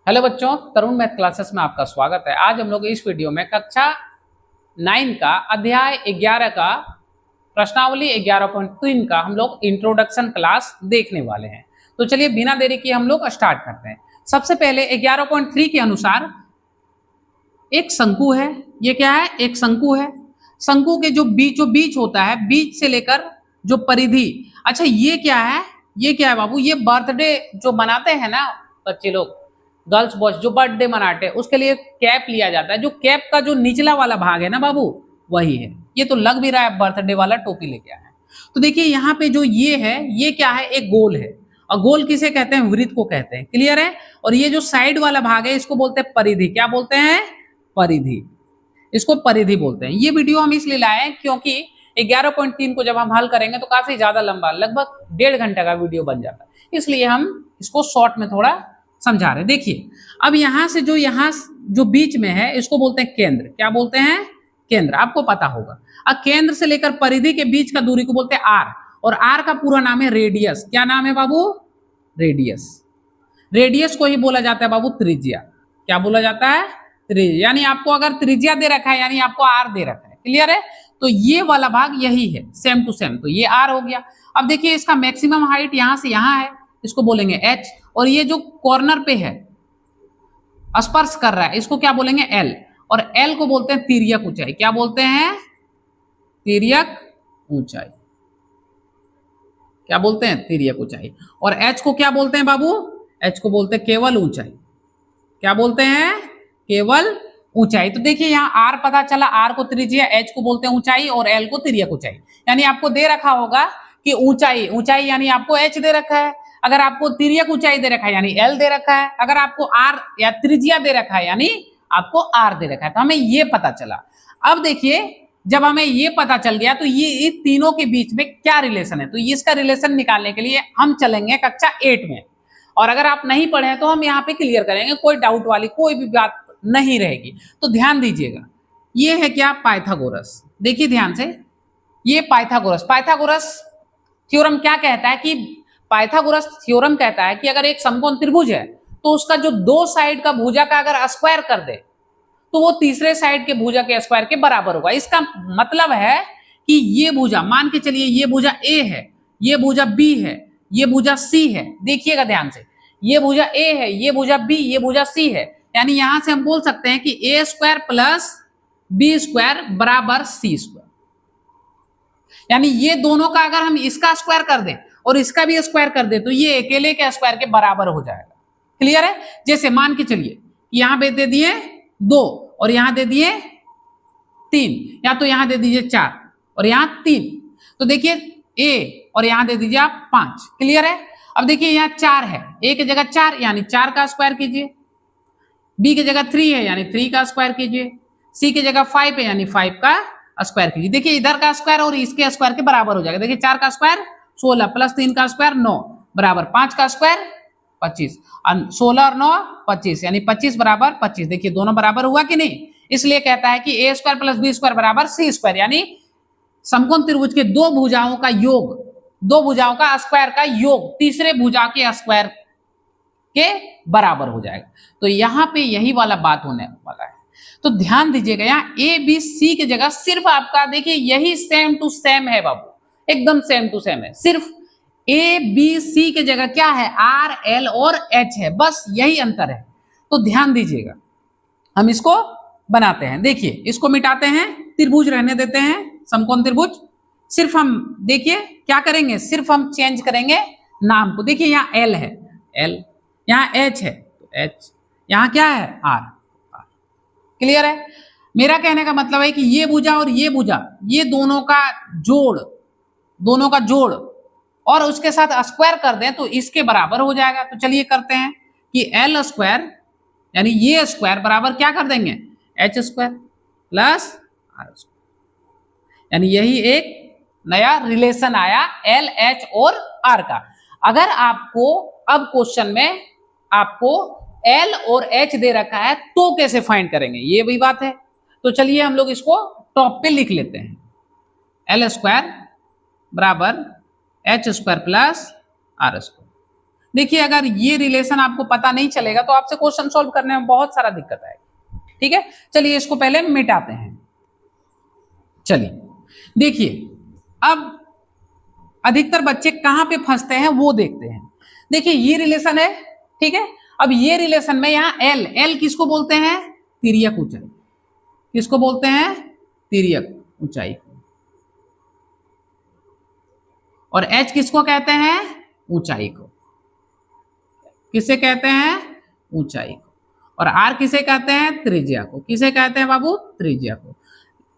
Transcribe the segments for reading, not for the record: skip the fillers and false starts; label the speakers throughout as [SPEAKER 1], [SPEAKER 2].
[SPEAKER 1] Hello बच्चों, तरुण math classes में आपका स्वागत है। आज हम लोग इस वीडियो में कक्षा 9 का अध्याय 11 का प्रश्नावली 11.3 का हम लोग इंट्रोडक्शन क्लास देखने वाले हैं। तो चलिए बिना देरी किए हम लोग स्टार्ट करते हैं। सबसे पहले 11.3 के अनुसार एक शंकु है। ये क्या है? एक शंकु है। शंकु के जो बीच होता है, बीच से लेकर जो परिधि, अच्छा ये क्या है? ये क्या है बाबू? ये बर्थडे जो मनाते हैं ना बच्चे लोग, गर्ल्स बॉयज जो बर्थडे मनाते हैं उसके लिए कैप लिया जाता है। जो कैप का जो निचला वाला भाग है ना बाबू, वही है। ये तो लग भी रहा है बर्थडे वाला टोपी लेके आया है। तो देखिए यहाँ पे जो ये है, ये क्या है? एक गोल है। और गोल किसे कहते हैं? वृत्त को कहते हैं। क्लियर है? और ये जो साइड वाला भाग है इसको बोलते हैं परिधि। क्या बोलते हैं? परिधि। इसको परिधि बोलते हैं। ये वीडियो हम इसलिए लाए हैं क्योंकि 11.3 को जब हम हल करेंगे तो काफी ज्यादा लंबा, लगभग 1.5 घंटे का वीडियो बन जाता है, इसलिए हम इसको शॉर्ट में थोड़ा समझा रहे हैं। देखिए अब यहां से यहाँ जो बीच में है इसको बोलते हैं केंद्र। क्या बोलते हैं? केंद्र। आपको पता होगा। अब केंद्र से लेकर परिधि के बीच का दूरी को बोलते हैं आर, और आर का पूरा नाम है रेडियस। क्या नाम है बाबू? रेडियस। रेडियस को ही बोला जाता है बाबू त्रिज्या। क्या बोला जाता है? त्रिज्या। यानी आपको अगर त्रिज्या दे रखा है यानी आपको आर दे रखा है। क्लियर है? तो ये वाला भाग यही है, सेम टू सेम। तो ये आर हो गया। अब देखिए इसका मैक्सिमम हाइट यहां से यहां है, इसको बोलेंगे एच। और ये जो कॉर्नर पे है, स्पर्श कर रहा है, इसको क्या बोलेंगे? एल। और एल को बोलते हैं तिर्यक ऊंचाई। क्या बोलते हैं? तिर्यक ऊंचाई। क्या बोलते हैं? तिर्यक ऊंचाई। और एच को क्या बोलते हैं बाबू? एच को बोलते हैं केवल ऊंचाई। क्या बोलते हैं? केवल ऊंचाई। तो देखिए यहाँ आर पता चला, आर को त्रिज्या, एच को बोलते हैं ऊंचाई, और एल को तिर्यक ऊंचाई। यानी आपको दे रखा होगा कि ऊंचाई यानी आपको एच दे रखा है। अगर आपको तिर्यक ऊंचाई दे रखा है यानी एल दे रखा है। अगर आपको आर या त्रिज्या दे रखा है यानी आपको आर दे रखा है। तो हमें ये पता चला। अब देखिए जब हमें ये पता चल गया तो ये इन तीनों के बीच में क्या रिलेशन है, तो इसका रिलेशन निकालने के लिए हम चलेंगे कक्षा 8 में। और अगर आप नहीं पढ़े तो हम यहाँ पे क्लियर करेंगे, कोई डाउट वाली कोई भी बात नहीं रहेगी। तो ध्यान दीजिएगा, ये है क्या? पाइथागोरस। देखिए ध्यान से, ये पाइथागोरस थ्योरम क्या कहता है कि पाइथागोरस थ्योरम कहता है कि अगर एक समकोण त्रिभुज है तो उसका जो दो साइड का भुजा का अगर स्क्वायर कर दे तो वो तीसरे साइड के भुजा के स्क्वायर के बराबर होगा। इसका मतलब है कि ये भुजा, मान के चलिए ये भुजा ए है, ये भुजा बी है, ये भुजा सी है। देखिएगा ध्यान से, ये भुजा ए है, ये भुजा बी, ये भुजा सी है। यानी यहां से हम बोल सकते हैं कि ए स्क्वायर प्लस बी स्क्वायर बराबर सी स्क्वायर। यानी ये दोनों का अगर हम इसका स्क्वायर कर दें और इसका भी स्क्वायर कर दें तो ये अकेले के स्क्वायर के बराबर हो जाएगा। क्लियर है? जैसे मान के चलिए यहां पे दे दिए 2 और यहां दे दिए 3, या तो यहां दे दीजिए 4 और यहां 3। तो देखिए ए और यहां दे दीजिए आप 5। क्लियर है? अब देखिए यहां 4 है, ए की जगह 4 यानी 4 का स्क्वायर कीजिए, बी की जगह 3 है यानी 3 का स्क्वायर कीजिए, सी की जगह 5 है यानी 5 का स्क्वायर कीजिए। देखिए इधर का स्क्वायर और इसके स्क्वायर के बराबर हो जाएगा। देखिए 4 का स्क्वायर 16 प्लस 3 का स्क्वायर 9 बराबर 5 का स्क्वायर 25। 16 और 9 25 यानी 25 बराबर 25। देखिए दोनों बराबर हुआ कि नहीं? इसलिए कहता है कि ए स्क्वायर प्लस बी स्क्वायर बराबर सी स्क्वायर। यानी समकोण त्रिभुज के दो भुजाओं का योग, दो भुजाओं का स्क्वायर का योग तीसरे भुजा के स्क्वायर के बराबर हो जाएगा। तो यहां पे यही वाला बात होने वाला है। तो ध्यान दीजिएगा, यहाँ ए बी सी की जगह सिर्फ आपका देखिए यही सेम टू सेम है बाबू, एकदम सेम टू सेम है। सिर्फ ए बी सी की जगह क्या है? आर एल और एच है, बस यही अंतर है। तो ध्यान दीजिएगा, हम इसको बनाते हैं। देखिए इसको मिटाते हैं, त्रिभुज रहने देते हैं, समकोण त्रिभुज। सिर्फ हम देखिए क्या करेंगे, सिर्फ हम चेंज करेंगे नाम को। देखिए यहाँ एल है, एल, यहाँ एच है तो एच, यहाँ क्या है? आर। क्लियर है? मेरा कहने का मतलब है कि ये भुजा और ये भुजा, ये दोनों का जोड़ और उसके साथ स्क्वायर कर दें तो इसके बराबर हो जाएगा। तो चलिए करते हैं कि एल स्क्वायर यानी ये स्क्वायर बराबर क्या कर देंगे? H square plus R square. यानी यही एक नया रिलेशन आया एल एच और आर का। अगर आपको अब क्वेश्चन में आपको एल और एच दे रखा है तो कैसे फाइंड करेंगे, ये भी बात है। तो चलिए हम लोग इसको टॉप पे लिख लेते हैं। एल स्क्वायर बराबर H square plus R square. देखिए अगर ये रिलेशन आपको पता नहीं चलेगा तो आपसे क्वेश्चन सॉल्व करने में बहुत सारा दिक्कत आएगी। ठीक है, चलिए इसको पहले मिटाते हैं। चलिए देखिए, अब अधिकतर बच्चे कहां पे फंसते हैं वो देखते हैं। देखिए ये रिलेशन है, ठीक है। अब ये रिलेशन में यहाँ एल, एल किसको बोलते हैं? तिर्यक ऊंचाई। किसको बोलते हैं? तिर्यक ऊंचाई। और एच किसको कहते हैं? ऊंचाई को। किसे कहते हैं? ऊंचाई को। और आर किसे कहते हैं? त्रिज्या को। किसे कहते हैं बाबू? त्रिज्या को।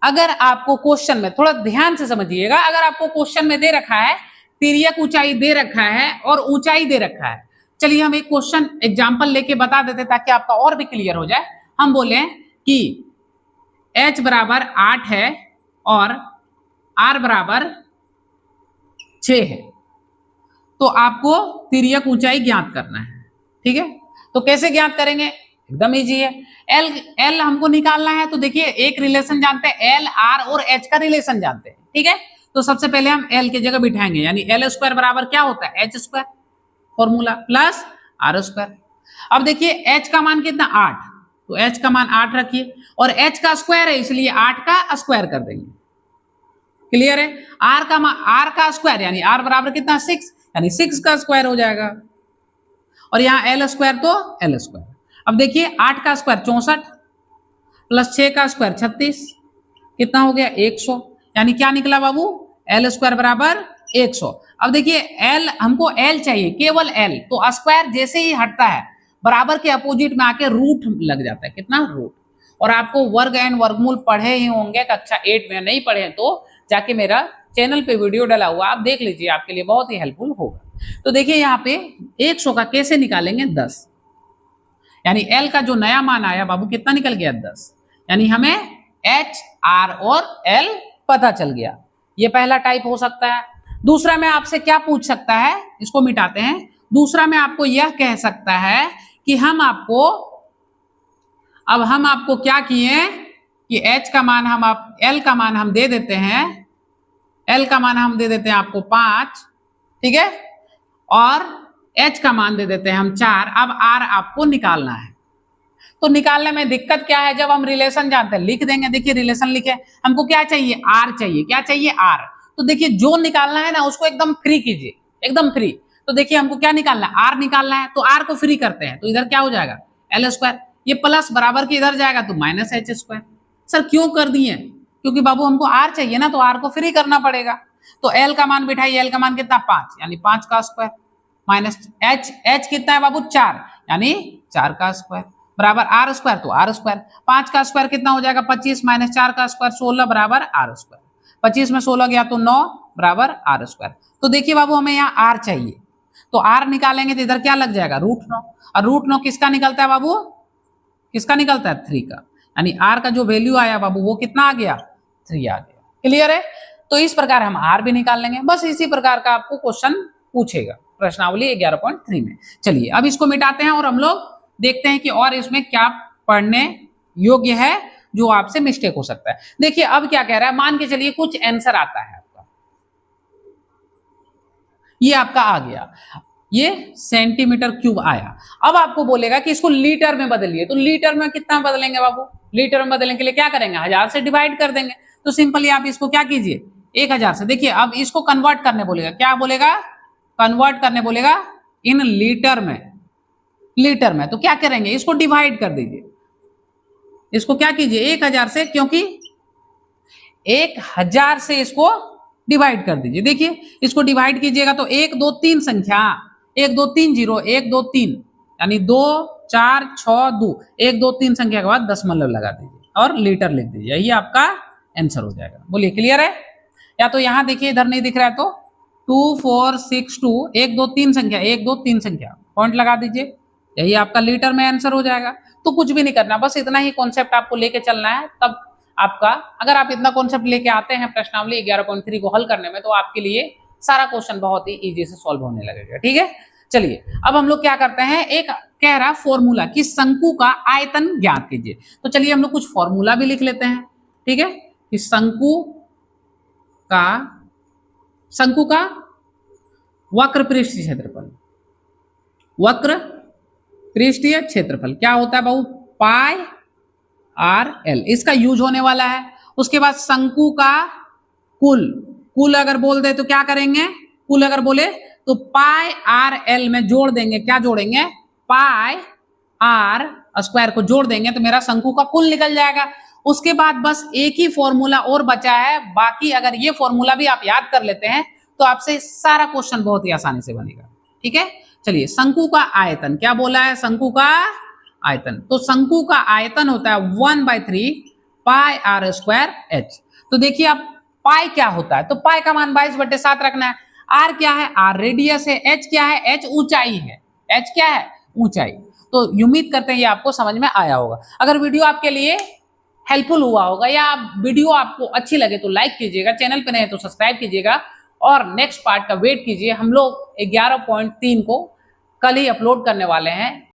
[SPEAKER 1] अगर आपको क्वेश्चन में, थोड़ा ध्यान से समझिएगा, अगर आपको क्वेश्चन में दे रखा है तिर्यक ऊंचाई दे रखा है और ऊंचाई दे रखा है, चलिए हम एक क्वेश्चन एग्जांपल लेके बता देते ताकि आपका और भी क्लियर हो जाए। हम बोले कि h बराबर 8 है और r बराबर 6 है, तो आपको तिर्यक ऊंचाई ज्ञात करना है। ठीक है, तो कैसे ज्ञात करेंगे? एकदम इजी है। एल, एल हमको निकालना है, तो देखिए एक रिलेशन जानते हैं, एल आर और एच का रिलेशन जानते हैं। ठीक है, तो सबसे पहले हम एल की जगह बिठाएंगे, यानी एल स्क्वायर बराबर क्या होता है? H square formula plus R square. अब देखिए एच का मान कितना? 8, तो एच का मान 8 रखिए, और एच का स्क्वायर है इसलिए 8 का स्क्वायर कर देंगे। क्लियर है? आर का स्क्वायर यानी आर बराबर कितना? 6, यानी 6 का स्क्वायर हो जाएगा। और यहाँ एल स्क्वायर तो एल स्क्वायर। अब देखिए 8 का स्क्वायर 64 प्लस 6 का स्क्वायर 36, कितना हो गया? 100। यानी क्या निकला बाबू? एल स्क्वायर बराबर 100। अब देखिए एल, हमको एल चाहिए, केवल एल, तो स्क्वायर जैसे ही हटता है बराबर के अपोजिट में आके रूट लग जाता है। कितना? रूट। और आपको वर्ग एंड वर्गमूल पढ़े ही होंगे, कक्षा 8 में नहीं पढ़े तो जाके मेरा चैनल पे वीडियो डाला हुआ आप देख लीजिए, आपके लिए बहुत ही हेल्पफुल होगा। तो देखिए यहाँ पे 100 का कैसे निकालेंगे? 10, यानी एल का जो नया मान आया बाबू कितना निकल गया? 10। यानी हमें एच, आर और एल पता चल गया। ये पहला टाइप हो सकता है। दूसरा में आपसे क्या पूछ सकता है? इसको मिटाते हैं। दूसरा में आपको यह कह सकता है कि हम आपको क्या किए कि एच का मान एल का मान हम दे देते हैं, एल का मान हम दे देते हैं आपको 5, ठीक है, और एच का मान दे देते हैं हम 4। अब आर आपको निकालना है। तो निकालने में दिक्कत क्या है? जब हम रिलेशन जानते हैं लिख देंगे। देखिए रिलेशन लिखे, हमको क्या चाहिए? आर चाहिए। क्या चाहिए? आर। तो देखिए जो निकालना है ना उसको एकदम फ्री कीजिए, एकदम फ्री। तो देखिए हमको क्या निकालना है? आर निकालना है, तो आर को फ्री करते हैं, तो इधर क्या हो जाएगा? L square. ये प्लस बराबर के इधर जाएगा तो माइनस एच स्क्वायर। सर क्यों कर दिए? क्योंकि बाबू हमको आर चाहिए ना, तो आर को फ्री करना पड़ेगा। तो एल का मान बिठाइए, एल का मान कितना? 5, यानी 5 का स्क्वायर माइनस एच, एच कितना है बाबू? 4, यानी 4 का स्क्वायर बराबर आर स्क्वायर, तो आर स्क्वायर। 5 का स्क्वायर कितना हो जाएगा? 25 माइनस 4 का स्क्वायर 16 बराबर आर स्क्वायर। 25 में 16 गया तो 9 बराबर आर स्क्वायर। तो देखिए बाबू हमें यहाँ आर चाहिए, तो आर निकालेंगे तो इधर क्या लग जाएगा? √9। और √9 किसका निकलता है बाबू? किसका निकलता है? 3 का। यानी आर का जो वैल्यू आया बाबू वो कितना आ गया? 3 आ गया। क्लियर है? तो इस प्रकार हम आर भी निकाल लेंगे। बस इसी प्रकार का आपको क्वेश्चन पूछेगा प्रश्नावली 11.3 में। चलिए अब इसको मिटाते हैं और हम लोग देखते हैं कि और इसमें क्या पढ़ने योग्य है जो आपसे मिस्टेक हो सकता है। देखिए अब क्या कह रहा है, मान के चलिए कुछ आंसर आता है आपका, ये आपका आ गया, ये सेंटीमीटर क्यूब आया। अब आपको बोलेगा कि इसको लीटर में बदलिए, तो लीटर में कितना बदलेंगे बाबू? लीटर में बदलने के लिए क्या करेंगे? 1000 से डिवाइड कर देंगे। तो सिंपली आप इसको क्या कीजिए? 1000 से। देखिए अब इसको कन्वर्ट करने बोलेगा, क्या बोलेगा? कन्वर्ट करने बोलेगा इन लीटर में। लीटर में तो क्या करेंगे? इसको डिवाइड कर दीजिए। इसको क्या कीजिए? 1000 से, क्योंकि 1000 से इसको डिवाइड कर दीजिए। देखिए इसको डिवाइड कीजिएगा तो 1 2 3 संख्या, 1 2 3 0 1 2 3, यानी 2 4 6 2, 1 2 3 संख्या के बाद दशमलव लगा दीजिए और लीटर लिख दीजिए, यही आपका आंसर हो जाएगा। बोलिए क्लियर है? या तो यहां देखिए इधर नहीं दिख रहा है तो 2 4 6 2, 1 2 3 संख्या, 1 2 3 संख्या, पॉइंट लगा दीजिए, यही आपका लीटर में आंसर हो जाएगा। तो कुछ भी नहीं करना, बस इतना ही कॉन्सेप्ट आपको लेके चलना है। तब आपका, अगर आप इतना कॉन्सेप्ट लेके आते हैं प्रश्नावली 11.3 को हल करने में, तो आपके लिए सारा क्वेश्चन बहुत ही इजी से सॉल्व होने लगेगा। ठीक है, चलिए अब हम लोग क्या करते हैं, एक कह रहा फॉर्मूला कि शंकु का आयतन ज्ञात कीजिए। तो चलिए हम लोग कुछ फॉर्मूला भी लिख लेते हैं। ठीक है, कि शंकु का वक्र पृष्ठ क्षेत्रफल, वक्र पृष्ठीय क्षेत्रफल क्या होता है बाबू, पाई आर एल, इसका यूज होने वाला है। उसके बाद शंकु का कुल, कुल अगर बोल दे तो क्या करेंगे, कुल अगर बोले तो पाई आर एल में जोड़ देंगे, क्या जोड़ेंगे, पाई आर स्क्वायर को जोड़ देंगे तो मेरा शंकु का कुल निकल जाएगा। उसके बाद बस एक ही फॉर्मूला और बचा है, बाकी अगर ये फॉर्मूला भी आप याद कर लेते हैं तो आपसे सारा क्वेश्चन बहुत ही आसानी से बनेगा। ठीक है, चलिए शंकु का आयतन क्या बोला है, शंकु का आयतन, तो शंकु का आयतन होता है 1/3 पाई आर स्क्वायर एच। तो देखिए अब पाई क्या होता है, तो पाई का मान 22/7 रखना है। आर क्या है, आर रेडियस है। एच क्या है, एच ऊंचाई है। एच क्या है, ऊंचाई। तो उम्मीद करते हैं ये आपको समझ में आया होगा। अगर वीडियो आपके लिए हेल्पफुल हुआ होगा या वीडियो आपको अच्छी लगे तो लाइक कीजिएगा, चैनल पे नए तो सब्सक्राइब कीजिएगा और नेक्स्ट पार्ट का वेट कीजिए। हम लोग 11.3 को कल ही अपलोड करने वाले हैं।